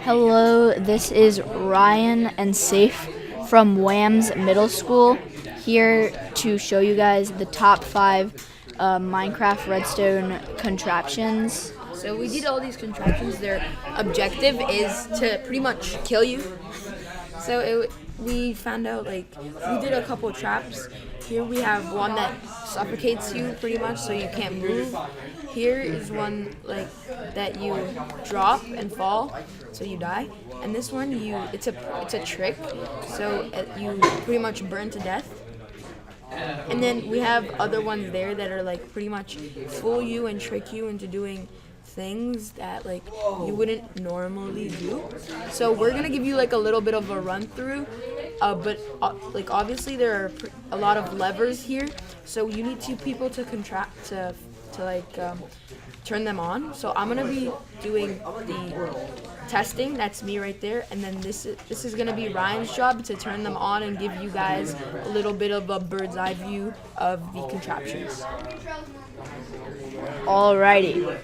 Hello, this is Ryan and Seif from Wham's Middle School, here to show you guys the top 5 Minecraft Redstone contraptions. So we did all these contraptions. Their objective is to pretty much kill you. We found out, we did a couple of traps. Here we have one that suffocates you pretty much so you can't move. Here is one that you drop and fall so you die. And this one it's a trick, so you pretty much burn to death. And then we have other ones there that are pretty much fool you and trick you into doing things that you wouldn't normally do. So we're gonna give you a little bit of a run through, but obviously there are a lot of levers here, so you need 2 people to turn them on. So I'm gonna be doing the testing. That's me right there, and then this is gonna be Ryan's job to turn them on and give you guys a little bit of a bird's eye view of the contraptions. Alrighty.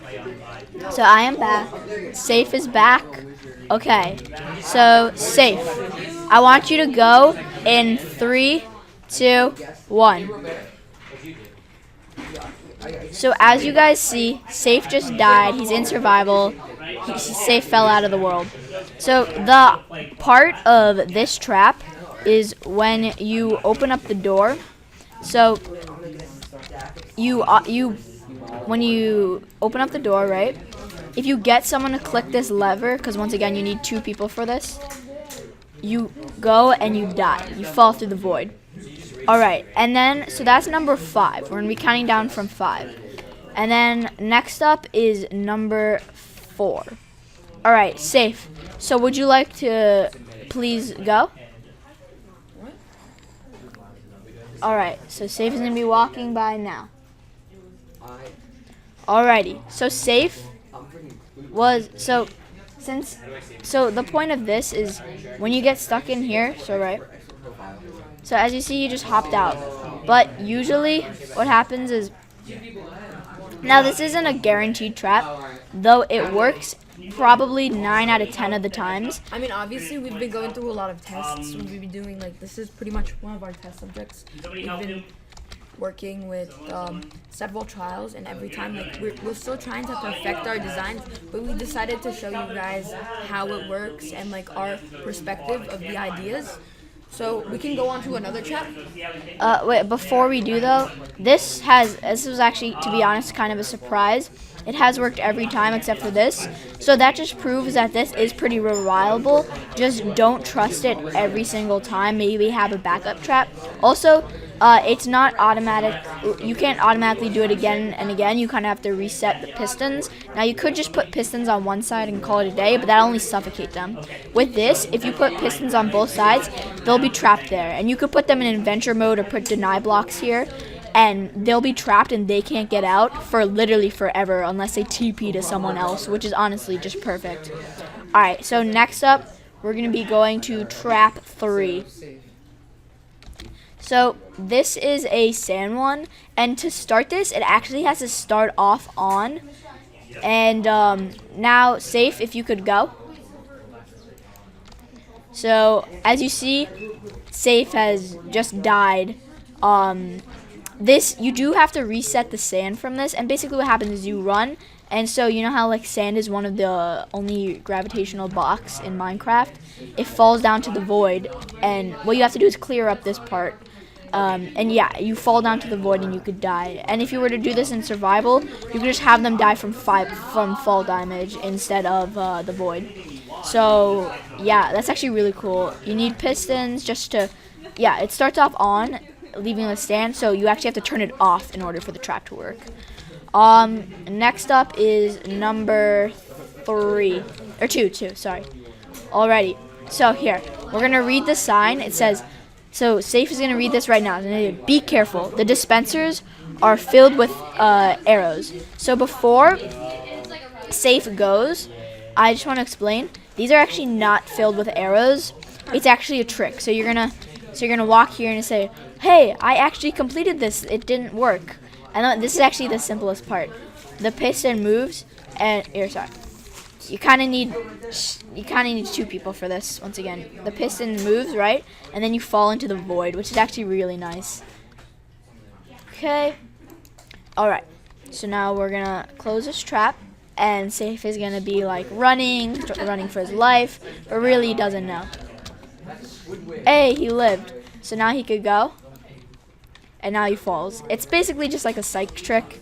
So I am back. Seif is back. Okay. So Seif, I want you to go in 3, 2, 1. So as you guys see, Seif just died. He's in survival. Seif fell out of the world. So the part of this trap is when you open up the door. So when you open up the door, right? If you get someone to click this lever, because once again you need 2 people for this, you go and you die. You fall through the void. Alright, and then, so that's number 5. We're going to be counting down from 5. And then next up is number 4. Alright, Seif. So would you like to please go? Alright, so Seif is going to be walking by now. Alrighty, so Seif was, so the point of this is when you get stuck in here, so as you see, you just hopped out. But usually what happens is, now this isn't a guaranteed trap, though it works probably 9 out of 10 of the times. I mean, obviously we've been going through a lot of tests. We've been doing this is pretty much one of our test subjects. We've been working with several trials, and every time we're still trying to perfect our designs, but we decided to show you guys how it works and our perspective of the ideas. So we can go on to another trap. Wait, before we do though, this was actually, to be honest, kind of a surprise. It has worked every time except for this. So that just proves that this is pretty reliable. Just don't trust it every single time. Maybe have a backup trap. Also, it's not automatic. You can't automatically do it again and again. You kind of have to reset the pistons. Now you could just put pistons on one side and call it a day, but that'll only suffocate them. With this, if you put pistons on both sides, they'll be trapped there. And you could put them in adventure mode or put deny blocks here, and they'll be trapped and they can't get out for literally forever unless they TP to someone else, which is honestly just perfect. Alright, so next up, we're going to be going to trap 3. So this is a sand one, and to start this, it actually has to start off on. And now, Seif, if you could go. So as you see, Seif has just died. You do have to reset the sand from this, and basically what happens is you run, and so you know how sand is one of the only gravitational blocks in Minecraft? It falls down to the void, and what you have to do is clear up this part. And yeah, you fall down to the void and you could die. And if you were to do this in survival, you could just have them die from fall damage instead of the void. So yeah, that's actually really cool. You need pistons just to, yeah, it starts off on, leaving the stand, so you actually have to turn it off in order for the trap to work. Next up is number 2, sorry. Alrighty, so here, we're gonna read the sign. It says, so Seif is gonna read this right now. Be careful, the dispensers are filled with arrows. So before Seif goes, I just want to explain, these are actually not filled with arrows. It's actually a trick. So you're gonna walk here and say, hey, I actually completed this. It didn't work. And this is actually the simplest part. The piston moves, and here, sorry. you kind of need 2 people for this. Once again, the piston moves, right, and then you fall into the void, which is actually really nice. Okay. All right. So now we're gonna close this trap, and Seif is gonna be like running for his life, but really he doesn't know. Hey, he lived. So now he could go, and now he falls. It's basically just like a psych trick.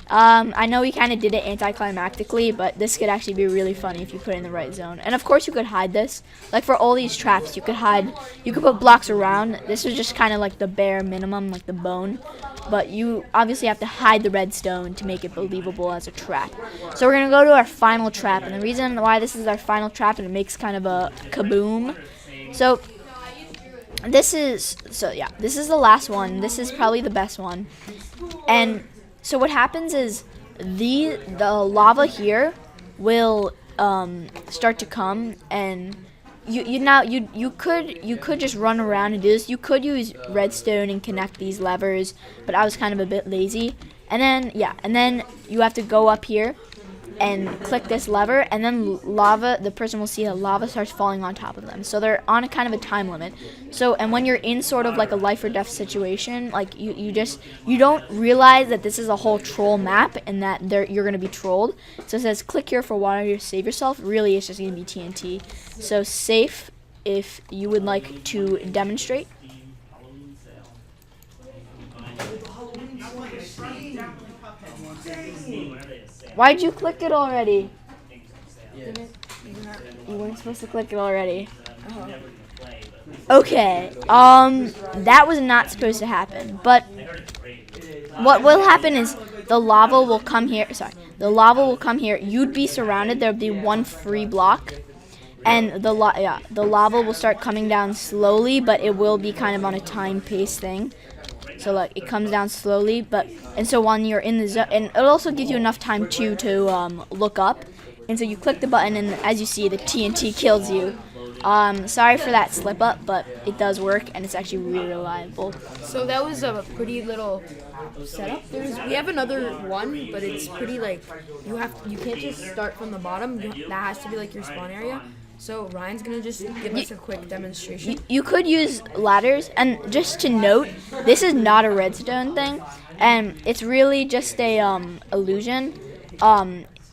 I know he kind of did it anticlimactically, but this could actually be really funny if you put it in the right zone. And of course you could hide this. Like for all these traps, you could put blocks around. This is just kind of like the bare minimum, like the bone. But you obviously have to hide the redstone to make it believable as a trap. So we're going to go to our final trap. And the reason why this is our final trap, and it makes kind of a kaboom. So this is the last one. This is probably the best one. And so what happens is the lava here will start to come, and you could just run around and do this. You could use redstone and connect these levers, but I was kind of a bit lazy. And then you have to go up here and click this lever, and then the person will see that lava starts falling on top of them. So they're on a kind of a time limit. So, and when you're in sort of like a life or death situation, like you don't realize that this is a whole troll map and that you're going to be trolled. So it says click here for water to save yourself. Really, it's just going to be TNT. So Seif, if you would like to demonstrate. Why'd you click it already? You weren't supposed to click it already. Okay. That was not supposed to happen. But what will happen is the lava will come here. Sorry. The lava will come here. You'd be surrounded. There'll be one free block. And the lava will start coming down slowly, but it will be kind of on a time pace thing. So like it comes down slowly, and so when you're in the zone, and it also gives you enough time to look up, and so you click the button, and as you see, the TNT kills you. Sorry for that slip up, but it does work, and it's actually really reliable. So that was a pretty little setup. We have another one, but it's pretty like you can't just start from the bottom. That has to be like your spawn area. So Ryan's gonna just give us a quick demonstration. You could use ladders, and just to note, this is not a redstone thing, and it's really just a illusion.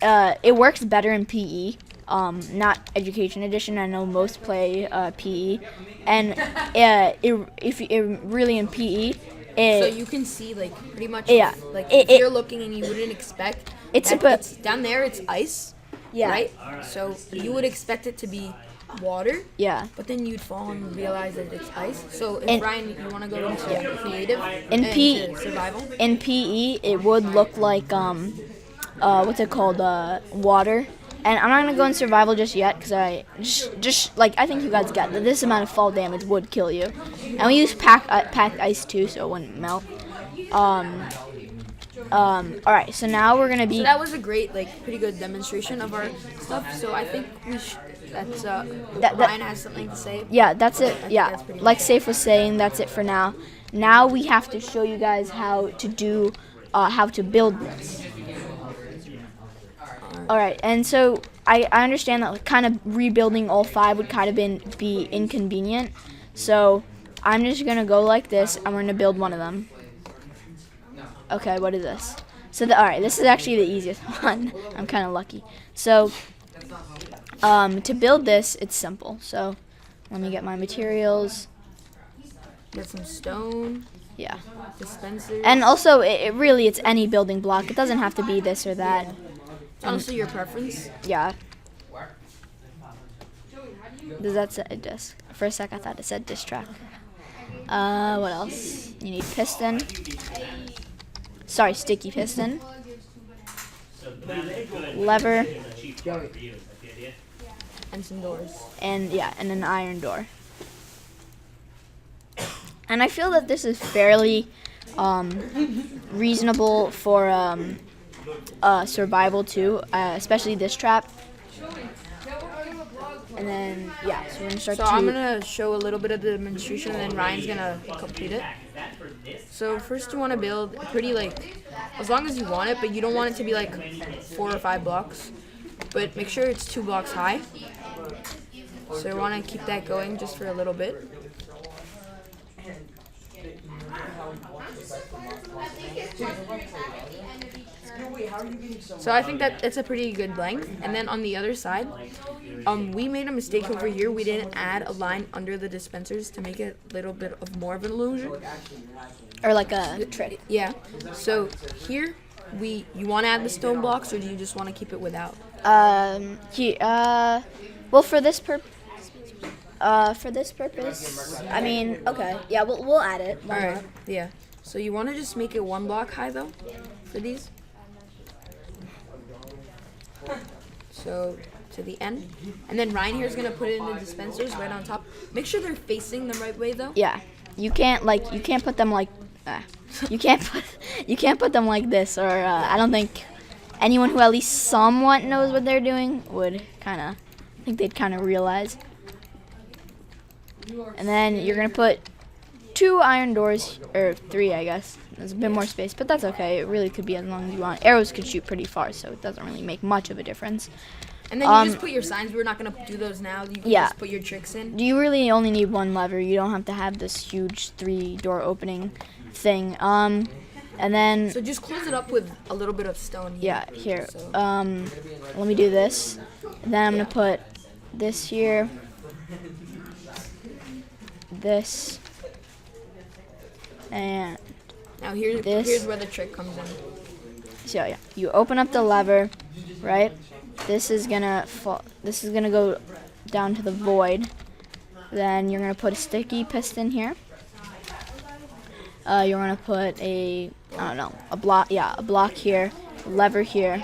It works better in PE, not Education Edition. I know most play PE, and really in PE. So you can see like pretty much if you're looking and you wouldn't expect it's down there. It's ice. Yeah. Right? So you would expect it to be water. Yeah. But then you'd fall and realize that it's ice. So if Ryan, you want to go into creative into survival? In PE, it would look like what's it called? Water. And I'm not gonna go in survival just yet because I think you guys get that this amount of fall damage would kill you. And we use packed ice too, so it wouldn't melt. All right, so now we're gonna be. So that was a great, pretty good demonstration of our stuff. So I think Ryan has something to say. Yeah, that's it. Yeah, like Seif was saying, that's it for now. Now we have to show you guys how to build this. All right, and so I understand that kind of rebuilding all 5 would kind of be inconvenient. So I'm just gonna go like this. I'm gonna build one of them. Okay, what is this? So alright, this is actually the easiest one. I'm kind of lucky. So to build this, it's simple. So let me get my materials. Get some stone. Yeah. Dispensers. And also, it's any building block. It doesn't have to be this or that. It's honestly your preference. Yeah. Does that say disc? For a sec, I thought it said disc track. What else? You need piston. Sorry, sticky piston. Lever. And some doors. And an iron door. And I feel that this is fairly reasonable for survival too, especially this trap. And then, so we're gonna start. So I'm gonna show a little bit of the demonstration, and then Ryan's gonna complete it. So first you want to build pretty as long as you want it, but you don't want it to be 4 or 5 blocks. but make sure it's 2 blocks high. So you want to keep that going just for a little bit. So I think that it's a pretty good length. And then on the other side, we made a mistake over here. We didn't add a line under the dispensers to make it a little bit of more of an illusion. Or like a trick. Yeah. So here, you want to add the stone blocks, or do you just want to keep it without? Well, for this purpose, I mean, okay, yeah, we'll add it. Why All right. not? Yeah. So you want to just make it 1 block high though, for these. So to the end, and then Ryan here is gonna put it in the dispensers right on top. Make sure they're facing the right way though. Yeah, you can't put them like, you can't put them like this, or I don't think anyone who at least somewhat knows what they're doing would they'd kind of realize. And then you're gonna put 2 iron doors, or 3, I guess. There's a bit more space, but that's okay. It really could be as long as you want. Arrows could shoot pretty far, so it doesn't really make much of a difference. And then you just put your signs. We're not gonna do those now. You can just put your tricks in. You really only need 1 lever. You don't have to have this huge 3-door opening thing. And then So just close it up with a little bit of stone here. yeah, here. So. Let me do this. And then I'm gonna put this here. This. And Now here's where the trick comes in. so yeah, you open up the lever, right? This is gonna fall. This is gonna go down to the void. Then you're gonna put a sticky piston here. You're gonna put a block. Yeah, a block here, lever here.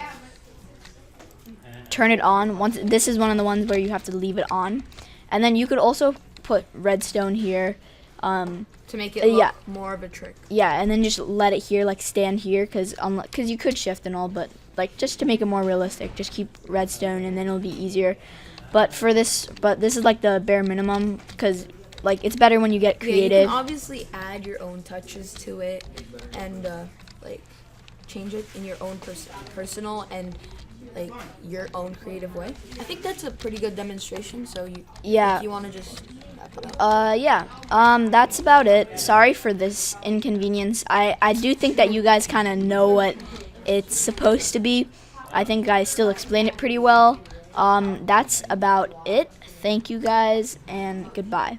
Turn it on. This is one of the ones where you have to leave it on, and then you could also put redstone here. To make it look more of a trick. Yeah, and then just let it here, like stand here, because you could shift and all, but like just to make it more realistic, just keep redstone, and then it'll be easier. But this is like the bare minimum, because like it's better when you get creative. Yeah, you can obviously add your own touches to it, and like change it in your own personal and like your own creative way. I think that's a pretty good demonstration. So you want to just. That's about it. Sorry for this inconvenience. I do think that you guys kind of know what it's supposed to be. I think I still explained it pretty well. That's about it. Thank you guys, and goodbye.